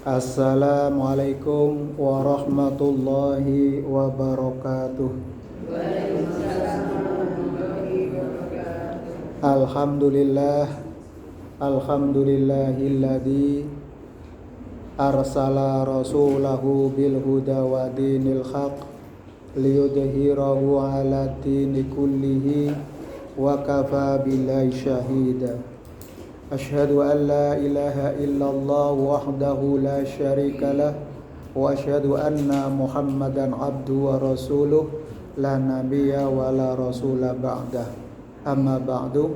Assalamualaikum warahmatullahi wabarakatuh. Alhamdulillah, alhamdulillahilladzi arsala rasulahu bil huda wa dinil haq liyudhhirahu ala dini kullihi wa kafa billahi syahida. Asyhadu an la ilaha illallah wahdahu la syarika lah wa asyhadu anna Muhammadan abduhu wa rasuluh la nabiyya wa la rasula ba'dah. Amma ba'du.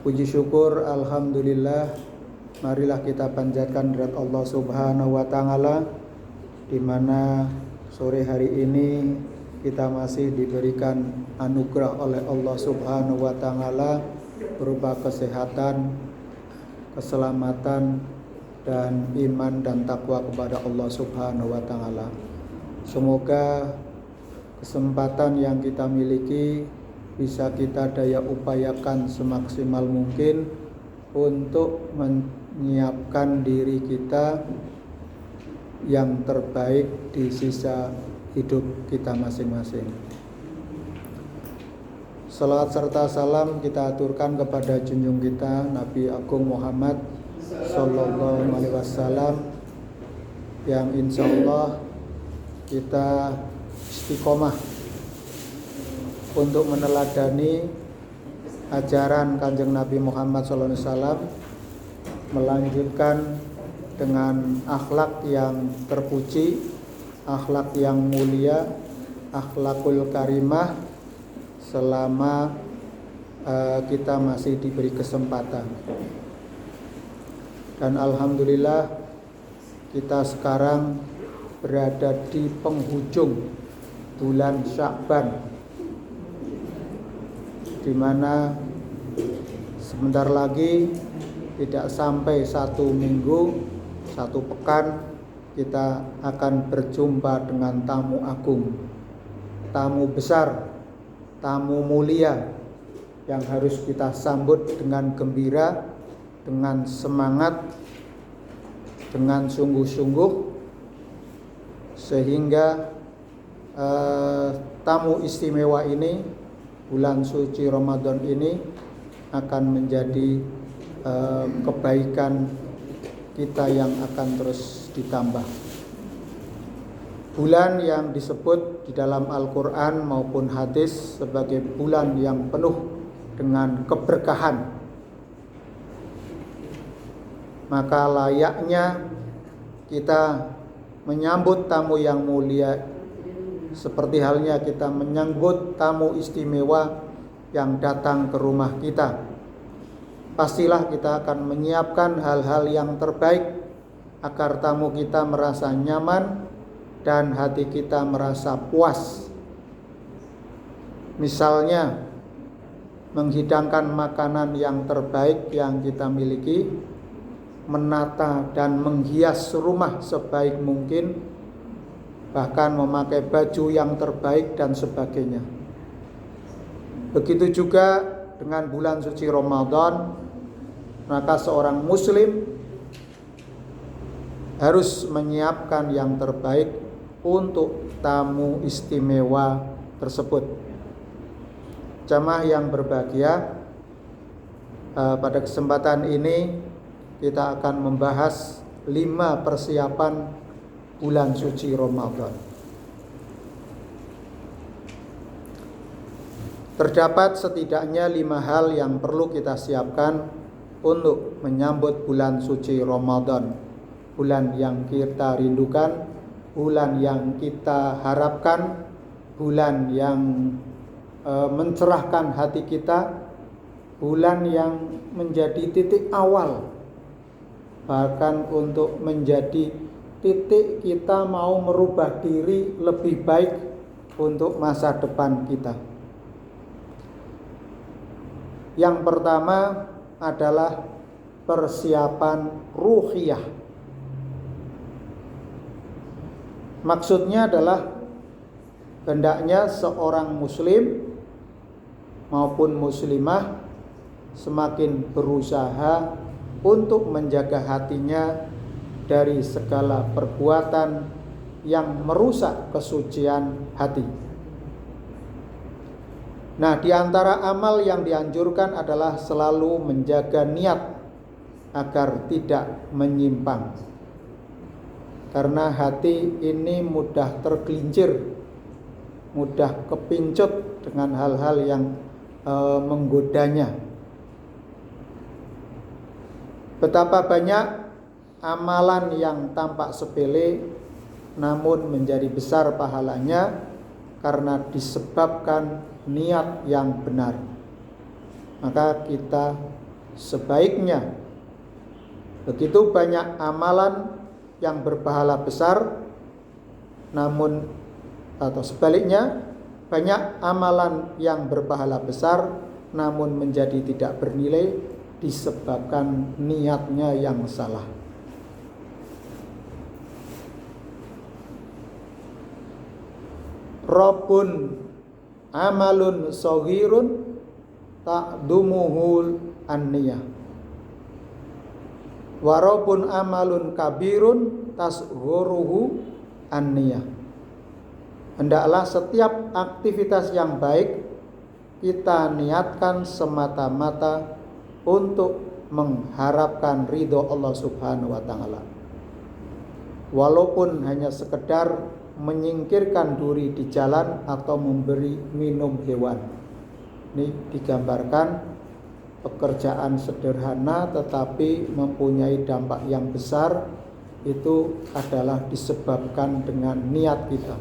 Puji syukur alhamdulillah, marilah kita panjatkan hadirat Allah Subhanahu wa taala, di mana sore hari ini kita masih diberikan anugerah oleh Allah Subhanahu wa taala berupa kesehatan, keselamatan, dan iman dan takwa kepada Allah Subhanahu wa taala. Semoga kesempatan yang kita miliki bisa kita daya upayakan semaksimal mungkin untuk menyiapkan diri kita yang terbaik di sisa hidup kita masing-masing. Salawat serta salam kita aturkan kepada junjung kita Nabi Agung Muhammad Sallallahu Alaihi Wasallam, yang insya Allah kita istiqomah untuk meneladani ajaran Kanjeng Nabi Muhammad Sallallahu Alaihi Wasallam, melanjutkan dengan akhlak yang terpuji, akhlak yang mulia, akhlakul karimah, selama kita masih diberi kesempatan. Dan alhamdulillah kita sekarang berada di penghujung bulan Sya'ban, di mana sebentar lagi, tidak sampai 1 minggu, 1 pekan, kita akan berjumpa dengan tamu agung, tamu besar, tamu mulia yang harus kita sambut dengan gembira, dengan semangat, dengan sungguh-sungguh, sehingga tamu istimewa ini, bulan suci Ramadan ini, akan menjadi kebaikan kita yang akan terus ditambah. Bulan yang disebut di dalam Al-Quran maupun hadis sebagai bulan yang penuh dengan keberkahan, maka layaknya kita menyambut tamu yang mulia seperti halnya kita menyambut tamu istimewa yang datang ke rumah kita. Pastilah kita akan menyiapkan hal-hal yang terbaik agar tamu kita merasa nyaman dan hati kita merasa puas. Misalnya menghidangkan makanan yang terbaik yang kita miliki, menata dan menghias rumah sebaik mungkin, bahkan memakai baju yang terbaik dan sebagainya. Begitu juga dengan bulan suci Ramadan, maka seorang muslim harus menyiapkan yang terbaik untuk tamu istimewa tersebut. Jamaah yang berbahagia, pada kesempatan ini kita akan membahas 5 persiapan bulan suci Ramadan. Terdapat setidaknya 5 hal yang perlu kita siapkan untuk menyambut bulan suci Ramadan, bulan yang kita rindukan, bulan yang kita harapkan, bulan yang mencerahkan hati kita, bulan yang menjadi titik awal, bahkan untuk menjadi titik kita mau merubah diri lebih baik untuk masa depan kita. Yang pertama adalah persiapan ruhiyah. Maksudnya adalah hendaknya seorang muslim maupun muslimah semakin berusaha untuk menjaga hatinya dari segala perbuatan yang merusak kesucian hati. Nah, di antara amal yang dianjurkan adalah selalu menjaga niat agar tidak menyimpang. Karena hati ini mudah tergelincir, mudah kepincut dengan hal-hal yang menggodanya. Betapa banyak amalan yang tampak sepele namun menjadi besar pahalanya karena disebabkan niat yang benar. Maka kita sebaiknya, begitu banyak amalan yang berpahala besar, namun atau sebaliknya, banyak amalan yang berpahala besar namun menjadi tidak bernilai disebabkan niatnya yang salah. Rabbun amalun saghirun ta'dumuhul an-niyah. Wa rabbun amalun kabirun tasghuruhu an-niyah. Hendaklah setiap aktivitas yang baik kita niatkan semata-mata untuk mengharapkan ridho Allah Subhanahu wa taala. Walaupun hanya sekedar menyingkirkan duri di jalan atau memberi minum hewan. Ini digambarkan pekerjaan sederhana tetapi mempunyai dampak yang besar, itu adalah disebabkan dengan niat kita.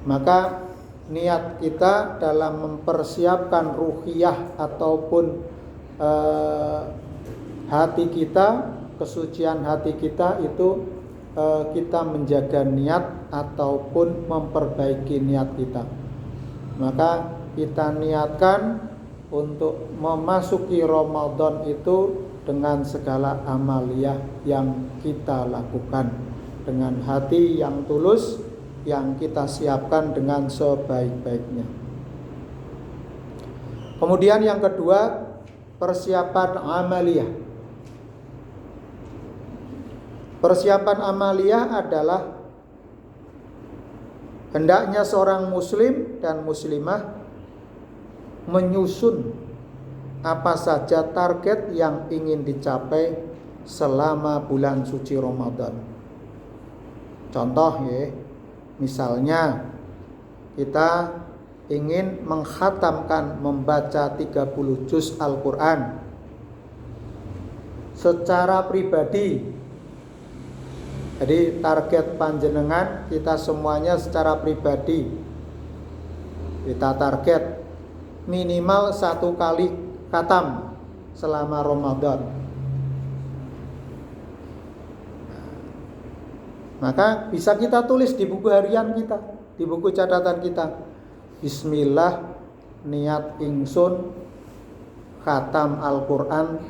Maka niat kita dalam mempersiapkan ruhiyah ataupun hati kita, kesucian hati kita itu kita menjaga niat ataupun memperbaiki niat kita. Maka kita niatkan untuk memasuki Ramadan itu dengan segala amaliyah yang kita lakukan, dengan hati yang tulus yang kita siapkan dengan sebaik-baiknya. Kemudian yang kedua, persiapan amaliyah. Persiapan amaliyah adalah hendaknya seorang muslim dan muslimah menyusun apa saja target yang ingin dicapai selama bulan suci Ramadan. Contoh ya, misalnya kita ingin menghatamkan membaca 30 juz Al-Quran secara pribadi. Jadi target panjenengan kita semuanya secara pribadi, kita target minimal 1 kali khatam selama Ramadan. Maka bisa kita tulis di buku harian kita, di buku catatan kita, Bismillah niat ingsun khatam Al-Quran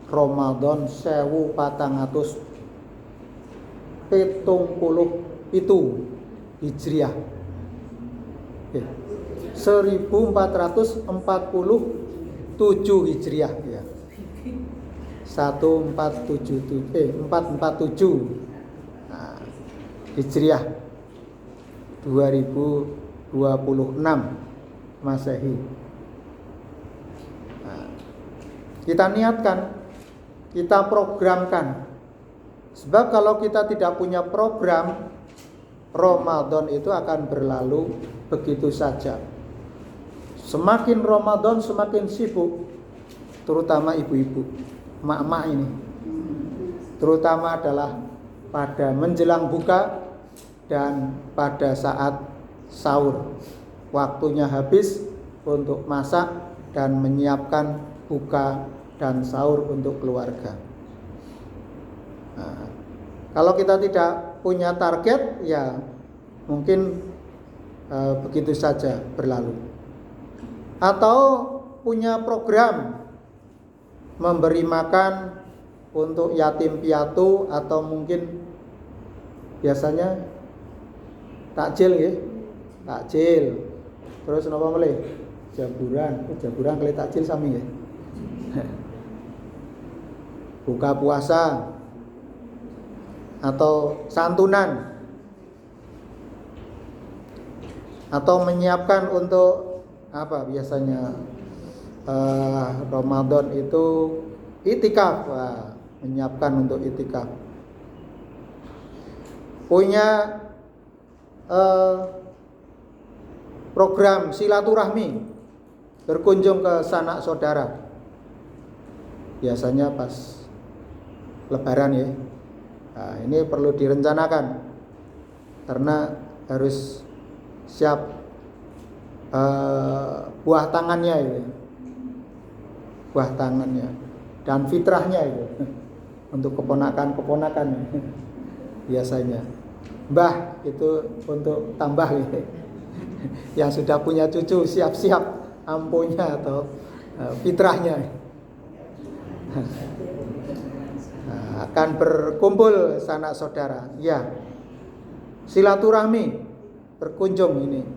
Ramadan 1400 itu Hijriah, 1447 Hijriah ya. 447 nah, Hijriah 2026 Masehi. Nah, kita niatkan, kita programkan. Sebab kalau kita tidak punya program, Ramadan itu akan berlalu begitu saja. Semakin Ramadan semakin sibuk, terutama ibu-ibu, mak-mak ini. Terutama adalah pada menjelang buka dan pada saat sahur. Waktunya habis untuk masak dan menyiapkan buka dan sahur untuk keluarga. Nah, kalau kita tidak punya target, ya mungkin begitu saja berlalu. Atau punya program memberi makan untuk yatim piatu, atau mungkin biasanya takjil ya, takjil. Terus napa meneh? Jaburan kali takjil sami ya. buka puasa, atau santunan, atau menyiapkan untuk apa biasanya Ramadan itu itikaf, menyiapkan untuk itikaf. Punya program silaturahmi, berkunjung ke sanak saudara, biasanya pas Lebaran ya. Nah, ini perlu direncanakan karena harus siap buah tangannya itu, buah tangannya dan fitrahnya itu untuk keponakan biasanya. Mbah itu untuk tambah gitu. Yang sudah punya cucu siap-siap ampunya atau fitrahnya. Nah, akan berkumpul sanak saudara. Ya, silaturahmi, berkunjung ini.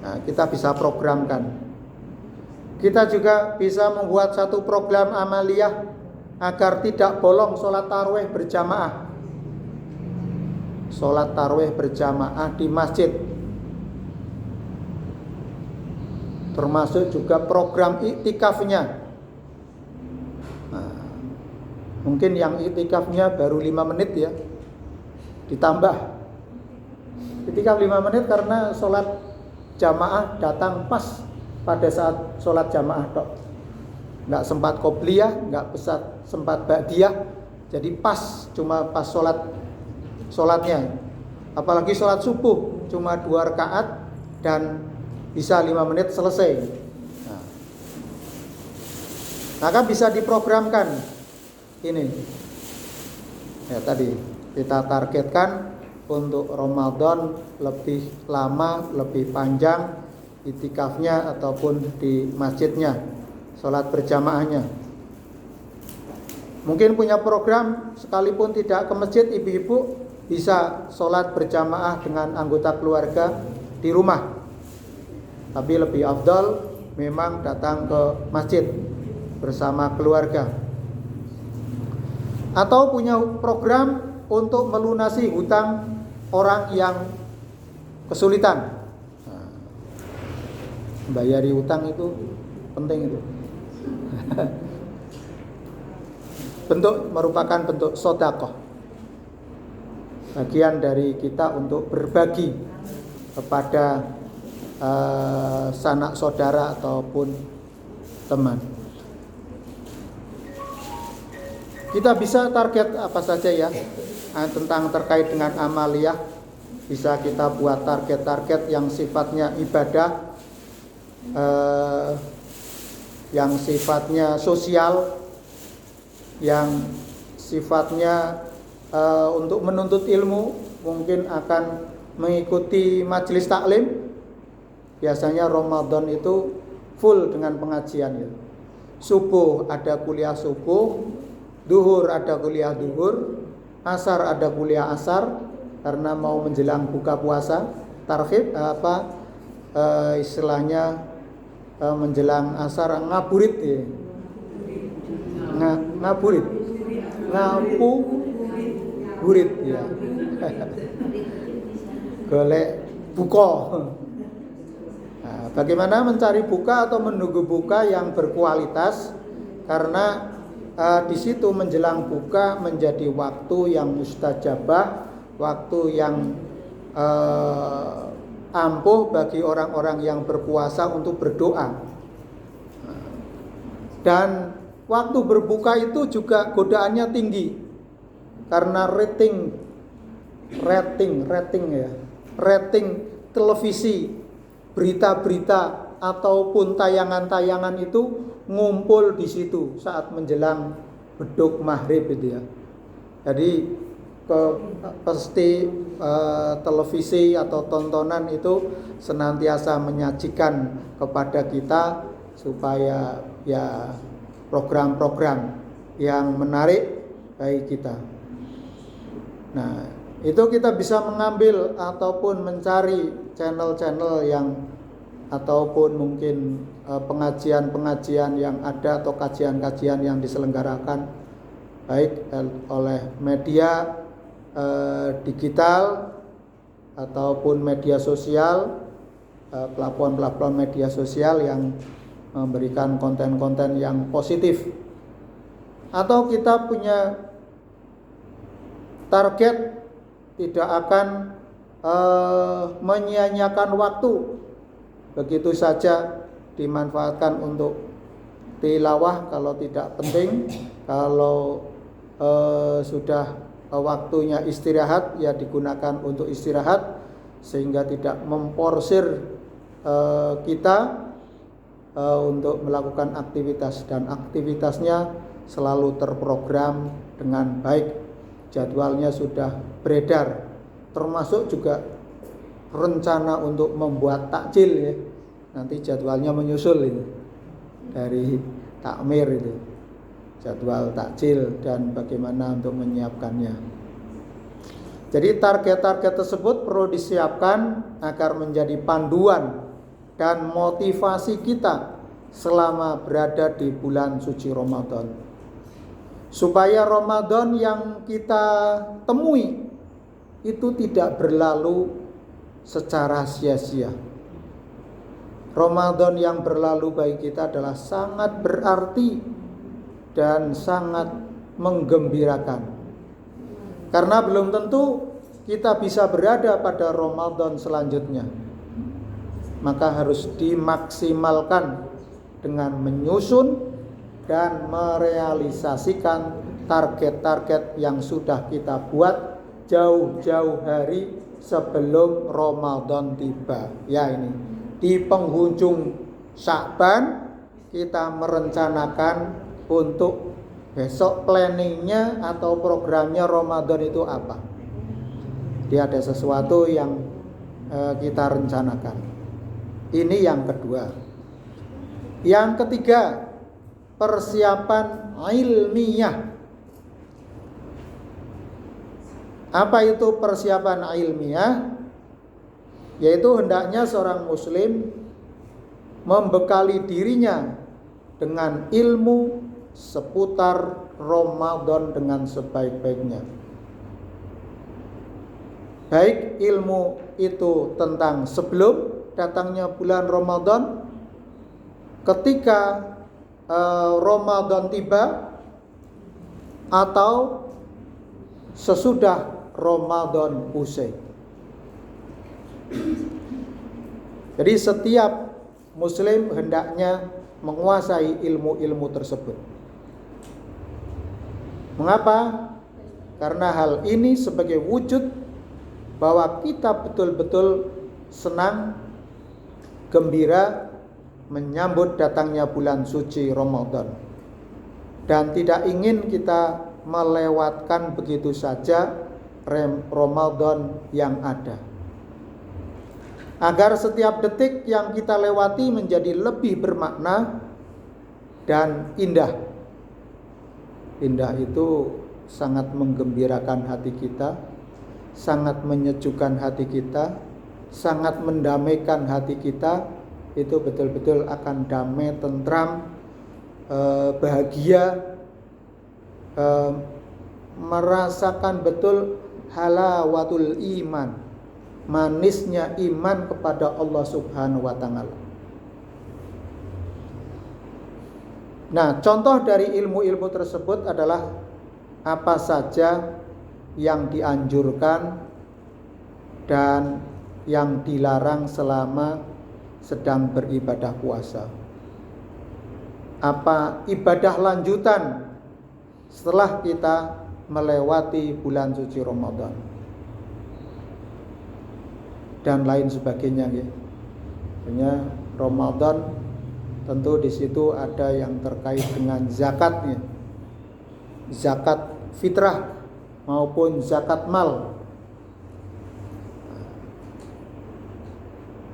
Nah, kita bisa programkan. Kita juga bisa membuat satu program amaliyah agar tidak bolong sholat tarawih berjamaah. Sholat tarawih berjamaah di masjid. Termasuk juga program iktikafnya. Nah, mungkin yang iktikafnya baru 5 menit ya, ditambah iktikaf 5 menit karena sholat jamaah datang pas pada saat sholat jamaah tok. Nggak sempat qobliyah, nggak sempat ba'diyah, jadi pas, cuma pas sholatnya. Apalagi sholat subuh cuma 2 rakaat dan bisa 5 menit selesai. Nah, maka bisa diprogramkan ini. Ya tadi kita targetkan untuk Ramadan lebih lama, lebih panjang itikafnya ataupun di masjidnya, sholat berjamaahnya. Mungkin punya program sekalipun tidak ke masjid, ibu-ibu bisa sholat berjamaah dengan anggota keluarga di rumah. Tapi lebih afdal memang datang ke masjid bersama keluarga. Atau punya program untuk melunasi hutang orang yang kesulitan. Nah, bayari hutang itu penting itu. Merupakan bentuk sedekah. Bagian dari kita untuk berbagi kepada sanak saudara ataupun teman. Kita bisa target apa saja ya tentang terkait dengan amaliyah. Bisa kita buat target-target yang sifatnya ibadah, yang sifatnya sosial, yang sifatnya untuk menuntut ilmu. Mungkin akan mengikuti majelis taklim. Biasanya Ramadan itu full dengan pengajian ya. Subuh ada kuliah subuh, duhur ada kuliah duhur, asar ada kuliah asar karena mau menjelang buka puasa, tarhib istilahnya menjelang asar ngaburit ya. Ngaburit. Ngaburit ya. Golek buka. Nah, bagaimana mencari buka atau menunggu buka yang berkualitas? Karena di situ menjelang buka menjadi waktu yang mustajabah, waktu yang ampuh bagi orang-orang yang berpuasa untuk berdoa. Dan waktu berbuka itu juga godaannya tinggi karena rating televisi, berita-berita ataupun tayangan-tayangan itu ngumpul di situ saat menjelang beduk maghrib itu ya. Jadi pasti televisi atau tontonan itu senantiasa menyajikan kepada kita supaya ya program-program yang menarik bagi kita. Nah, itu kita bisa mengambil ataupun mencari channel-channel yang ataupun mungkin pengajian-pengajian yang ada atau kajian-kajian yang diselenggarakan baik oleh media digital ataupun media sosial, platform media sosial yang memberikan konten-konten yang positif. Atau kita punya target tidak akan menyia-nyiakan waktu, begitu saja dimanfaatkan untuk tilawah kalau tidak penting. Kalau sudah waktunya istirahat, ya digunakan untuk istirahat, sehingga tidak memporsir kita untuk melakukan aktivitas, dan aktivitasnya selalu terprogram dengan baik, jadwalnya sudah beredar, termasuk juga rencana untuk membuat takjil ya. Nanti jadwalnya menyusul itu dari takmir itu, jadwal takjil dan bagaimana untuk menyiapkannya. Jadi target-target tersebut perlu disiapkan agar menjadi panduan dan motivasi kita selama berada di bulan suci Ramadan, supaya Ramadan yang kita temui itu tidak berlalu secara sia-sia. Ramadan yang berlalu bagi kita adalah sangat berarti dan sangat menggembirakan, karena belum tentu kita bisa berada pada Ramadan selanjutnya. Maka harus dimaksimalkan dengan menyusun dan merealisasikan target-target yang sudah kita buat jauh-jauh hari sebelum Ramadan tiba. Ya, ini di penghujung Sya'ban kita merencanakan untuk besok planningnya atau programnya Ramadan itu apa. Dia ada sesuatu yang kita rencanakan. Ini yang kedua. Yang ketiga, persiapan ilmiah. Apa itu persiapan ilmiah? Yaitu hendaknya seorang muslim membekali dirinya dengan ilmu seputar Ramadan dengan sebaik-baiknya. Baik ilmu itu tentang sebelum datangnya bulan Ramadan, ketika Ramadan tiba, atau sesudah Ramadan usai. Jadi setiap muslim hendaknya menguasai ilmu-ilmu tersebut. Mengapa? Karena hal ini sebagai wujud bahwa kita betul-betul senang, gembira menyambut datangnya bulan suci Ramadan, dan tidak ingin kita melewatkan begitu saja Ramadan yang ada. Agar setiap detik yang kita lewati menjadi lebih bermakna dan indah. Indah itu sangat menggembirakan hati kita, sangat menyejukkan hati kita, sangat mendamaikan hati kita. Itu betul-betul akan damai, tentram, bahagia, merasakan betul halawatul iman, manisnya iman kepada Allah Subhanahu wa ta'ala. Nah, contoh dari ilmu-ilmu tersebut adalah apa saja yang dianjurkan dan yang dilarang selama sedang beribadah puasa. Apa ibadah lanjutan setelah kita melewati bulan suci Ramadan, dan lain sebagainya ya. Artinya Ramadan tentu di situ ada yang terkait dengan zakatnya, zakat fitrah maupun zakat mal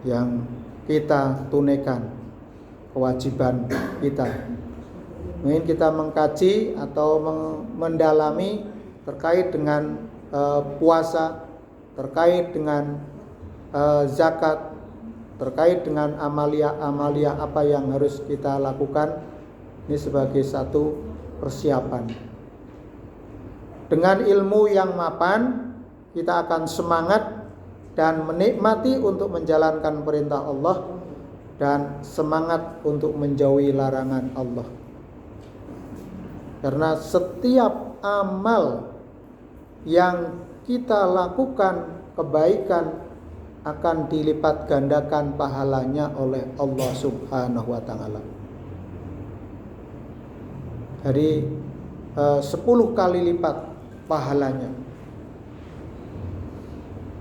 yang kita tunaikan, kewajiban kita. Mungkin kita mengkaji atau mendalami terkait dengan puasa, terkait dengan zakat, terkait dengan amalia-amalia apa yang harus kita lakukan. Ini sebagai satu persiapan. Dengan ilmu yang mapan, kita akan semangat dan menikmati untuk menjalankan perintah Allah dan semangat untuk menjauhi larangan Allah. Karena setiap amal yang kita lakukan kebaikan akan dilipat gandakan pahalanya oleh Allah Subhanahu wa taala. Jadi 10 kali lipat pahalanya.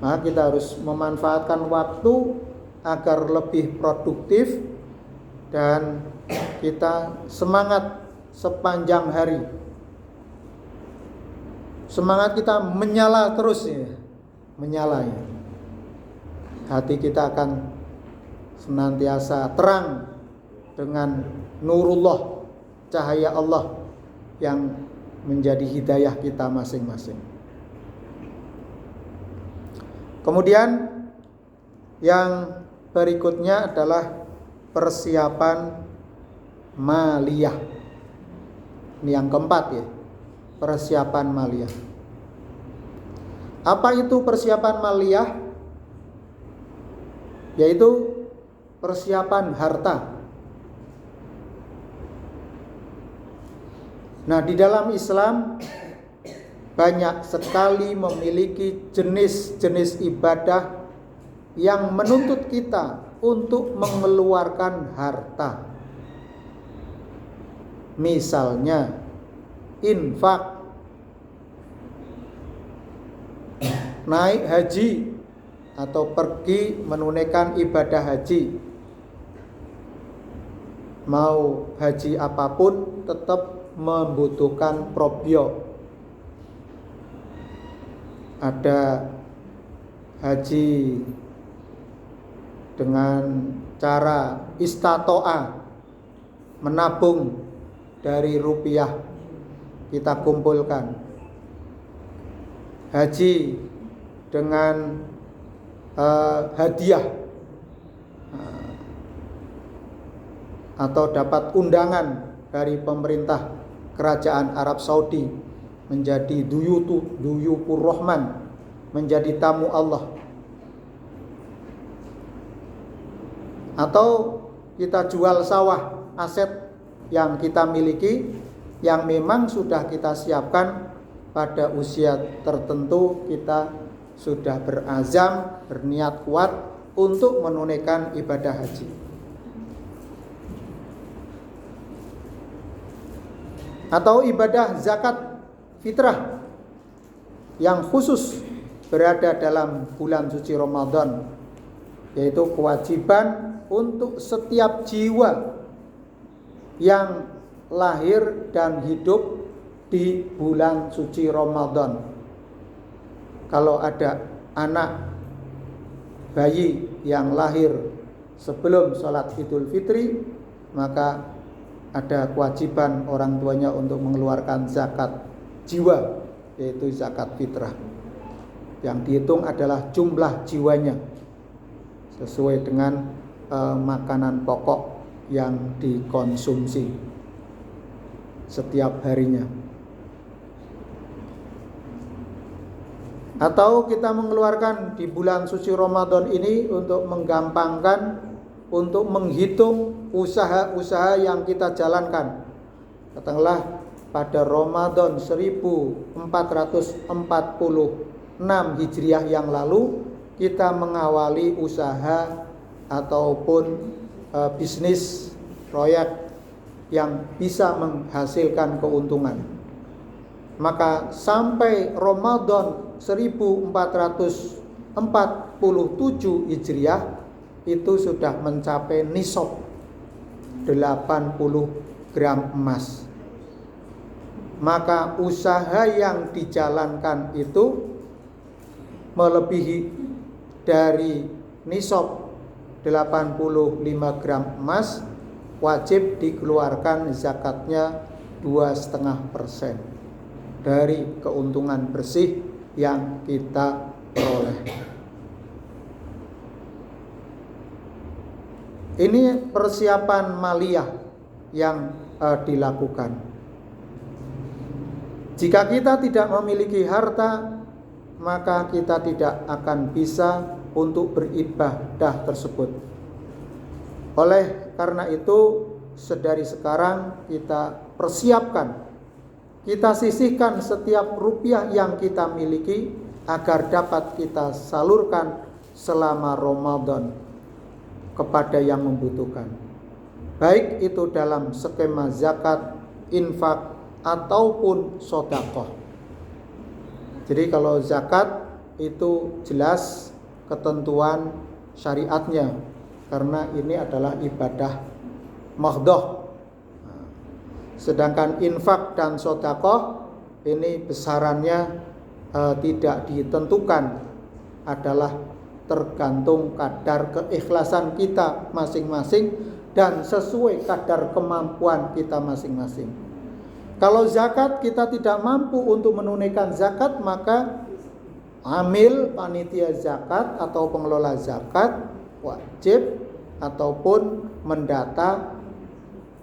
Maka kita harus memanfaatkan waktu agar lebih produktif dan kita semangat sepanjang hari. Semangat kita menyala terus ya. Menyala ya. Hati kita akan senantiasa terang dengan nurullah, cahaya Allah yang menjadi hidayah kita masing-masing. Kemudian yang berikutnya adalah persiapan maliyah. Ini yang keempat ya, persiapan maliyah. Apa itu persiapan maliyah? Yaitu persiapan harta. Nah, di dalam Islam banyak sekali memiliki jenis-jenis ibadah yang menuntut kita untuk mengeluarkan harta. Misalnya infak, naik haji atau pergi menunaikan ibadah haji. Mau haji apapun tetap membutuhkan propyo. Ada haji dengan cara istato'a, menabung dari rupiah kita kumpulkan. Haji dengan hadiah atau dapat undangan dari pemerintah kerajaan Arab Saudi menjadi duyufur rahman, menjadi tamu Allah. Atau kita jual sawah, aset yang kita miliki yang memang sudah kita siapkan pada usia tertentu, kita sudah berazam, berniat kuat untuk menunaikan ibadah haji. Atau ibadah zakat fitrah yang khusus berada dalam bulan suci Ramadan, yaitu kewajiban untuk setiap jiwa yang lahir dan hidup di bulan suci Ramadan. Kalau ada anak bayi yang lahir sebelum sholat Idul Fitri, maka ada kewajiban orang tuanya untuk mengeluarkan zakat jiwa, yaitu zakat fitrah. Yang dihitung adalah jumlah jiwanya sesuai dengan makanan pokok yang dikonsumsi setiap harinya. Atau kita mengeluarkan di bulan suci Ramadan ini untuk menggampangkan, untuk menghitung usaha-usaha yang kita jalankan. Katakanlah pada Ramadan 1446 Hijriah yang lalu, kita mengawali usaha ataupun bisnis proyek yang bisa menghasilkan keuntungan. Maka sampai Ramadan 1447 Hijriah itu sudah mencapai nisab 80 gram emas. Maka usaha yang dijalankan itu melebihi dari nisab 85 gram emas, wajib dikeluarkan zakatnya 2,5% dari keuntungan bersih yang kita peroleh. Ini persiapan maliyah yang dilakukan. Jika kita tidak memiliki harta, maka kita tidak akan bisa untuk beribadah tersebut. Oleh karena itu, sedari sekarang kita persiapkan, kita sisihkan setiap rupiah yang kita miliki agar dapat kita salurkan selama Ramadan kepada yang membutuhkan. Baik itu dalam skema zakat, infak, ataupun sedekah. Jadi kalau zakat itu jelas ketentuan syariatnya, karena ini adalah ibadah mahdhah. Sedangkan infak dan sedekah ini besarannya tidak ditentukan, adalah tergantung kadar keikhlasan kita masing-masing dan sesuai kadar kemampuan kita masing-masing. Kalau zakat kita tidak mampu untuk menunaikan zakat, maka amil panitia zakat atau pengelola zakat wajib ataupun mendata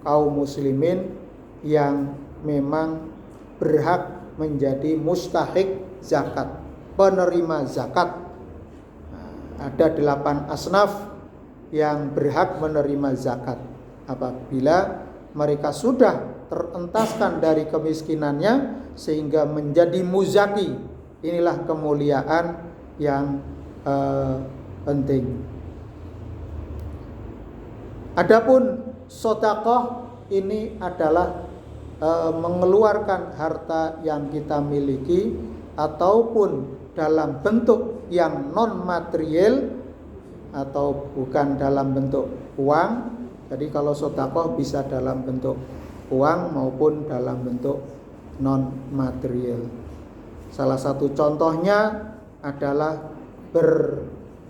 kaum muslimin yang memang berhak menjadi mustahik zakat, penerima zakat. Ada 8 asnaf yang berhak menerima zakat. Apabila mereka sudah terentaskan dari kemiskinannya sehingga menjadi muzaki, inilah kemuliaan yang penting. Adapun sedekah ini adalah mengeluarkan harta yang kita miliki ataupun dalam bentuk yang non material atau bukan dalam bentuk uang. Jadi kalau sedekah bisa dalam bentuk uang maupun dalam bentuk non material. Salah satu contohnya adalah bermuka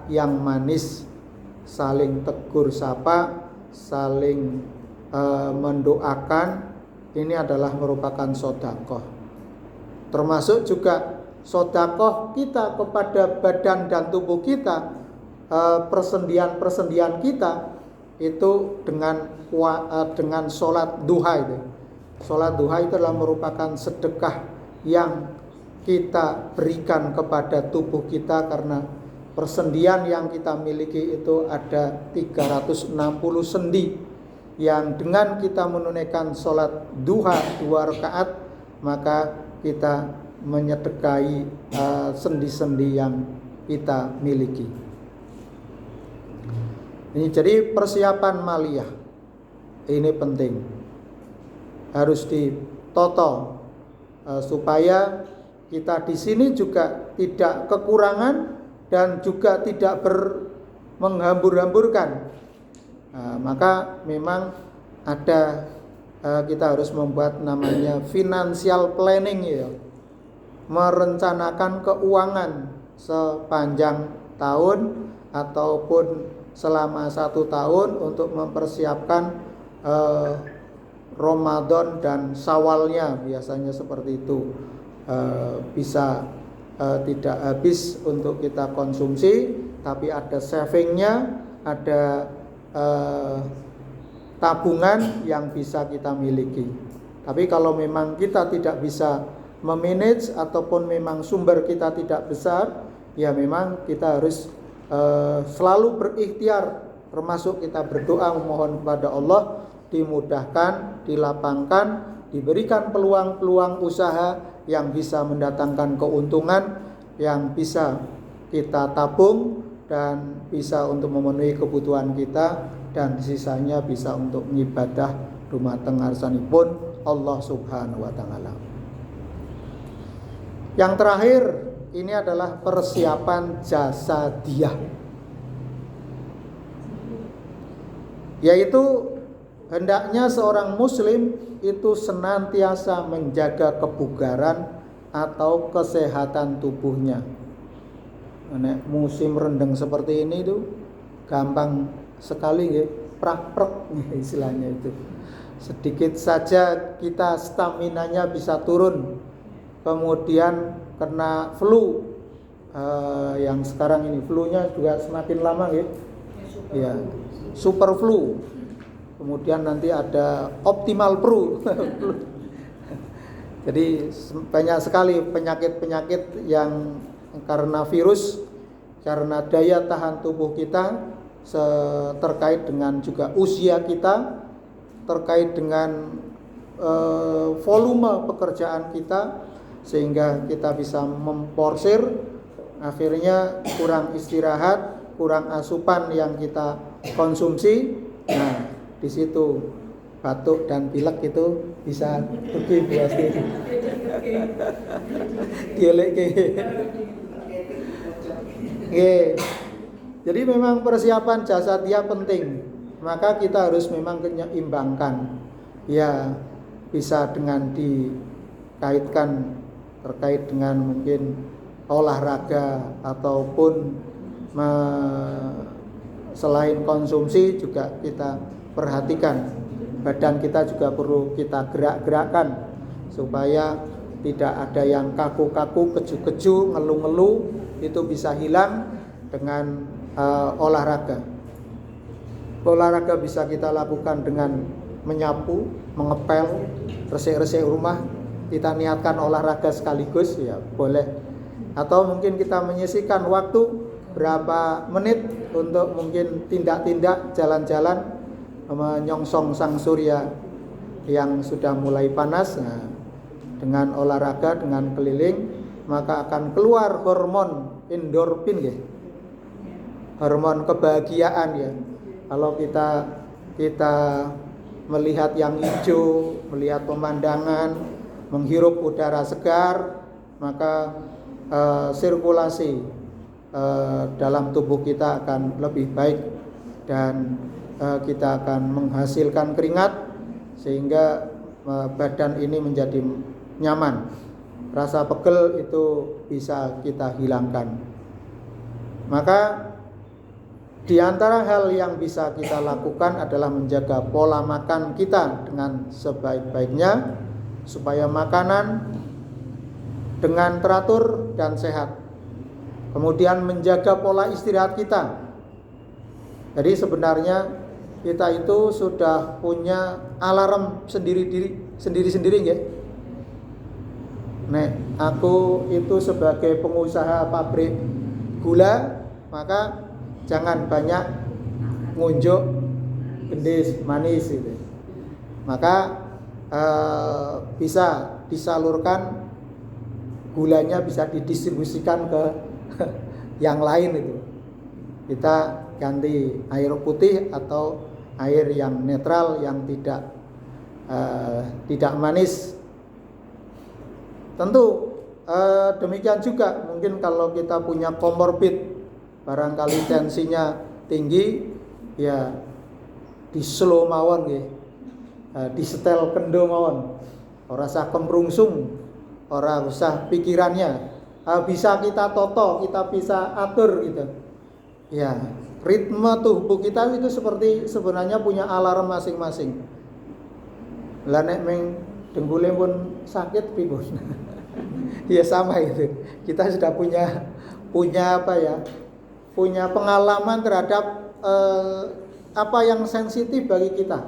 yang manis, saling tegur sapa, saling mendoakan. Ini adalah merupakan sedekah. Termasuk juga sedekah kita kepada badan dan tubuh kita, persendian kita itu dengan sholat duha itu. Sholat duha itu adalah merupakan sedekah yang kita berikan kepada tubuh kita, karena persendian yang kita miliki itu ada 360 sendi, yang dengan kita menunaikan sholat duha 2 rakaat maka kita menyedekahi sendi-sendi yang kita miliki. Ini jadi persiapan maliyah ini penting, harus ditoto supaya kita di sini juga tidak kekurangan dan juga tidak menghambur-hamburkan. Maka memang ada kita harus membuat namanya financial planning ya, merencanakan keuangan sepanjang tahun ataupun selama 1 tahun untuk mempersiapkan Ramadan dan Syawalnya, biasanya seperti itu. Bisa tidak habis untuk kita konsumsi, tapi ada savingnya, ada tabungan yang bisa kita miliki. Tapi kalau memang kita tidak bisa memanage ataupun memang sumber kita tidak besar, ya memang kita harus selalu berikhtiar, termasuk kita berdoa memohon kepada Allah dimudahkan, dilapangkan, diberikan peluang-peluang usaha yang bisa mendatangkan keuntungan, yang bisa kita tabung dan bisa untuk memenuhi kebutuhan kita, dan sisanya bisa untuk mengibadah dumateng ngarsanipun Allah Subhanahu wa taala. Yang terakhir ini adalah persiapan jasadiyah, yaitu hendaknya seorang muslim itu senantiasa menjaga kebugaran atau kesehatan tubuhnya. Nek musim rendeng seperti ini tuh gampang sekali ya, prak-prak istilahnya itu. Sedikit saja kita staminanya bisa turun. Kemudian kena flu, yang sekarang ini flu-nya juga semakin lama ya. Ya, super flu. Kemudian nanti ada optimal flu. Jadi banyak sekali penyakit-penyakit yang karena virus, karena daya tahan tubuh kita, terkait dengan juga usia kita, terkait dengan volume pekerjaan kita, sehingga kita bisa memporsir, akhirnya kurang istirahat, kurang asupan yang kita konsumsi. Nah, di situ batuk dan pilek itu bisa pergi pasti. Dieleke. Jadi memang persiapan jasadiah penting. Maka kita harus memang menyeimbangkan. Ya, bisa dengan dikaitkan terkait dengan mungkin olahraga ataupun selain konsumsi juga kita perhatikan. Badan kita juga perlu kita gerak-gerakkan supaya tidak ada yang kaku-kaku, keju-keju, ngeluh-ngeluh. Itu bisa hilang dengan olahraga. Olahraga bisa kita lakukan dengan menyapu, mengepel, resik-resik rumah. Kita niatkan olahraga sekaligus, ya boleh. Atau mungkin kita menyisihkan waktu berapa menit untuk mungkin tindak-tindak jalan-jalan menyongsong sang surya yang sudah mulai panas. Nah, dengan olahraga, dengan keliling, maka akan keluar hormon endorfin ya. Hormon kebahagiaan ya. Kalau kita melihat yang hijau, melihat pemandangan, menghirup udara segar, maka sirkulasi dalam tubuh kita akan lebih baik dan kita akan menghasilkan keringat sehingga badan ini menjadi nyaman. Rasa pegel itu bisa kita hilangkan. Maka di antara hal yang bisa kita lakukan adalah menjaga pola makan kita dengan sebaik-baiknya supaya makanan dengan teratur dan sehat. Kemudian menjaga pola istirahat kita. Jadi sebenarnya kita itu sudah punya alarm sendiri-sendiri ya. Nek aku itu sebagai pengusaha pabrik gula, maka jangan banyak ngunjuk gendis manis gitu. Maka bisa disalurkan gulanya, bisa didistribusikan ke yang lain itu. Kita ganti air putih atau air yang netral yang tidak manis. Tentu demikian juga mungkin kalau kita punya komorbid, barangkali tensinya tinggi, ya di slow mawon nggih. Di setel kendo mawon. Ora usah kemrungsung, ora usah pikirannya. Bisa kita toto, kita bisa atur gitu. Ya, ritme tubuh kita itu sebenarnya punya alarm masing-masing. Lah nek meng denggule pun sakit pripun. Ya sama itu. Kita sudah punya apa ya? Punya pengalaman terhadap apa yang sensitif bagi kita.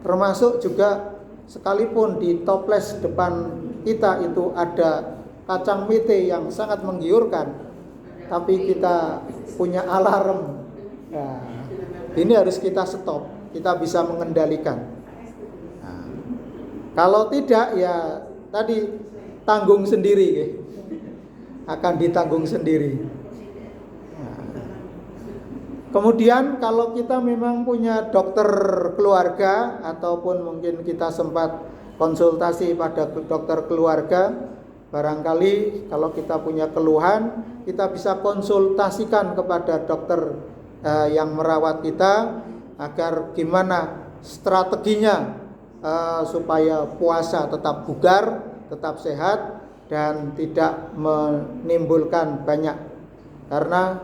Termasuk juga sekalipun di toples depan kita itu ada kacang mete yang sangat menggiurkan, tapi kita punya alarm. Nah, ini harus kita stop. Kita bisa mengendalikan. Nah, kalau tidak ya tadi tanggung sendiri ya. Akan ditanggung sendiri. Nah, kemudian kalau kita memang punya dokter keluarga ataupun mungkin kita sempat konsultasi pada dokter keluarga, barangkali kalau kita punya keluhan, kita bisa konsultasikan kepada dokter yang merawat kita agar gimana strateginya supaya puasa tetap bugar, tetap sehat dan tidak menimbulkan banyak. Karena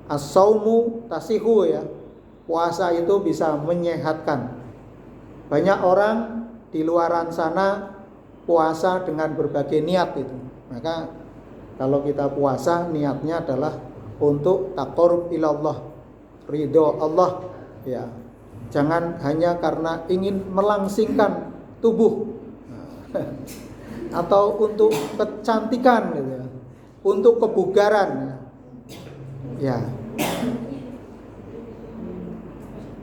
as-saumu tasihu ya, puasa itu bisa menyehatkan. Banyak orang di luaran sana puasa dengan berbagai niat itu. Maka kalau kita puasa niatnya adalah untuk taqarrub ilallah, ridho Allah ya. Jangan hanya karena ingin melangsingkan tubuh atau untuk kecantikan gitu ya, untuk kebugaran ya.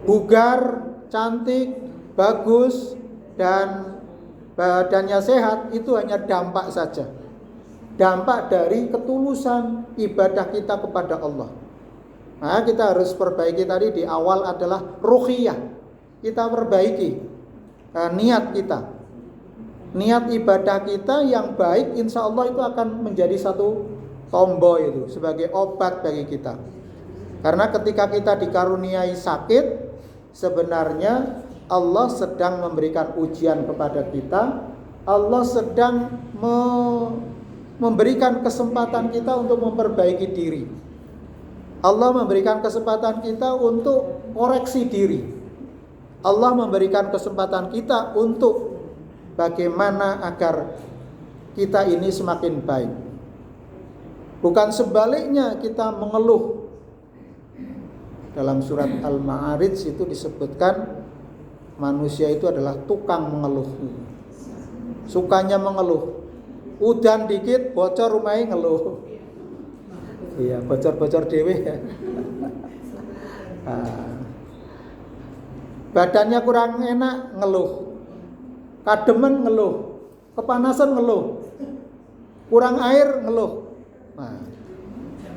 Bugar, cantik, bagus dan badannya sehat itu hanya dampak saja. Dampak dari ketulusan ibadah kita kepada Allah. Nah, kita harus perbaiki tadi di awal adalah ruhiyah. Kita perbaiki niat kita. Niat ibadah kita yang baik, insya Allah itu akan menjadi satu tombol itu sebagai obat bagi kita. Karena ketika kita dikaruniai sakit, sebenarnya Allah sedang memberikan ujian kepada kita. Allah sedang memberikan kesempatan kita untuk memperbaiki diri. Allah memberikan kesempatan kita untuk koreksi diri. Allah memberikan kesempatan kita untuk bagaimana agar kita ini semakin baik. Bukan sebaliknya kita mengeluh. Dalam surat Al-Ma'arij itu disebutkan manusia itu adalah tukang mengeluh. Sukanya mengeluh. Udan dikit bocor rumahnya ngeluh. Iya, bocor-bocor dewe ya. Badannya kurang enak ngeluh. Kademen ngeluh, kepanasan ngeluh, kurang air ngeluh. Nah,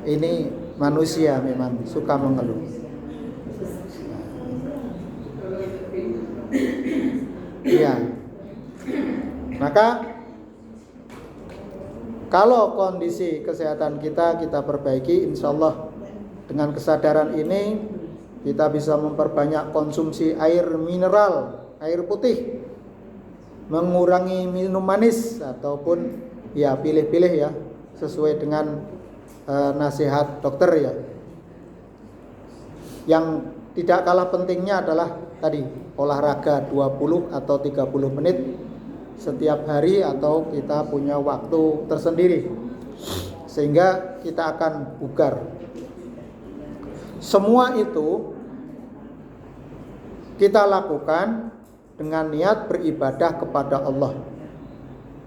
ini manusia memang suka mengeluh. Iya. Maka kalau kondisi kesehatan kita perbaiki, insya Allah dengan kesadaran ini kita bisa memperbanyak konsumsi air mineral, air putih, mengurangi minum manis ataupun ya pilih-pilih ya sesuai dengan nasihat dokter ya. Yang tidak kalah pentingnya adalah tadi olahraga 20 atau 30 menit setiap hari atau kita punya waktu tersendiri sehingga kita akan bugar. Semua itu kita lakukan dengan niat beribadah kepada Allah.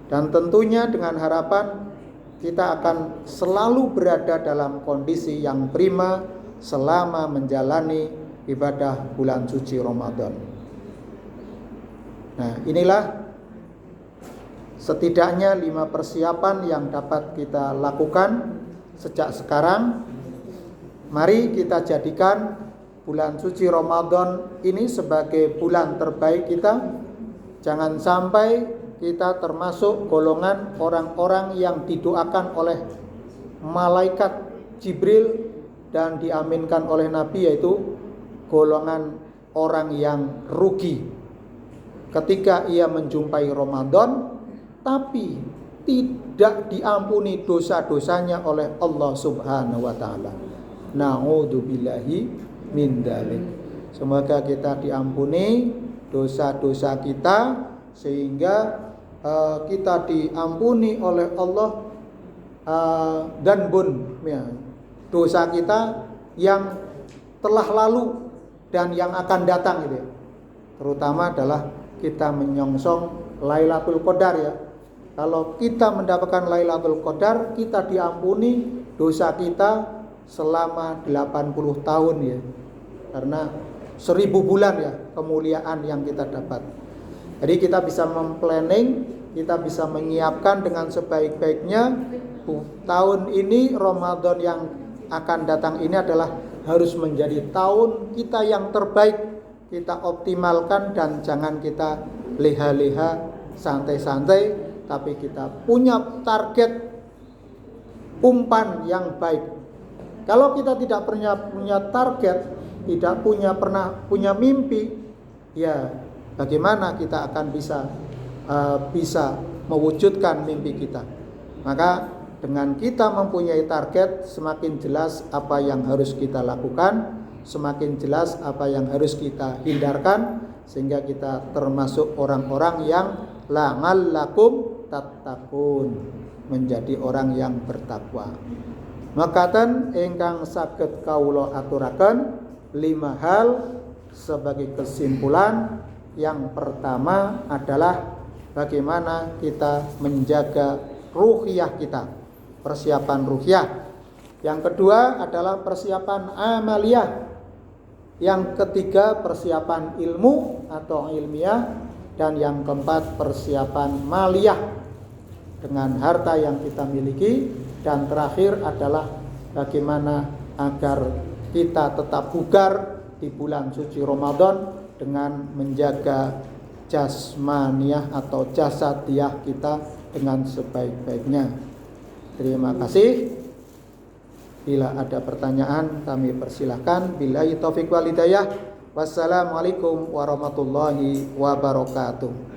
Dan tentunya dengan harapan kita akan selalu berada dalam kondisi yang prima selama menjalani ibadah bulan suci Ramadan. Nah, inilah setidaknya 5 persiapan yang dapat kita lakukan sejak sekarang. Mari kita jadikan bulan suci Ramadan ini sebagai bulan terbaik kita. Jangan sampai kita termasuk golongan orang-orang yang didoakan oleh malaikat Jibril dan diaminkan oleh Nabi, yaitu golongan orang yang rugi ketika ia menjumpai Ramadan tapi tidak diampuni dosa-dosanya oleh Allah Subhanahu wa taala. Na'udzubillahi min dzalik. Semoga kita diampuni dosa-dosa kita sehingga kita diampuni oleh Allah dan ya, dosa kita yang telah lalu dan yang akan datang gitu ya. Terutama adalah kita menyongsong Lailatul Qadar ya. Kalau kita mendapatkan Lailatul Qadar, kita diampuni dosa kita selama 80 tahun ya. Karena 1000 bulan ya kemuliaan yang kita dapat. Jadi kita bisa memplanning, kita bisa menyiapkan dengan sebaik-baiknya. Tahun ini Ramadan yang akan datang ini adalah harus menjadi tahun kita yang terbaik. Kita optimalkan dan jangan kita leha-leha, santai-santai, tapi kita punya target umpan yang baik. Kalau kita tidak punya target, tidak pernah punya mimpi, ya bagaimana kita akan bisa mewujudkan mimpi kita? Maka dengan kita mempunyai target, semakin jelas apa yang harus kita lakukan, semakin jelas apa yang harus kita hindarkan, sehingga kita termasuk orang-orang yang la'allakum tattaqun, menjadi orang yang bertakwa. Makaten ingkang saged kawula aturaken 5 hal sebagai kesimpulan. Yang pertama adalah bagaimana kita menjaga ruhiyah kita, persiapan ruhiyah. Yang kedua adalah persiapan amaliyah. Yang ketiga persiapan ilmu atau ilmiah. Dan yang keempat persiapan maliyah dengan harta yang kita miliki. Dan terakhir adalah bagaimana agar kita tetap bugar di bulan suci Ramadan dengan menjaga jasmaniah atau jasadiah kita dengan sebaik-baiknya. Terima kasih. Bila ada pertanyaan kami persilahkan. Billahi taufiq wal hidayah. Wassalamualaikum warahmatullahi wabarakatuh.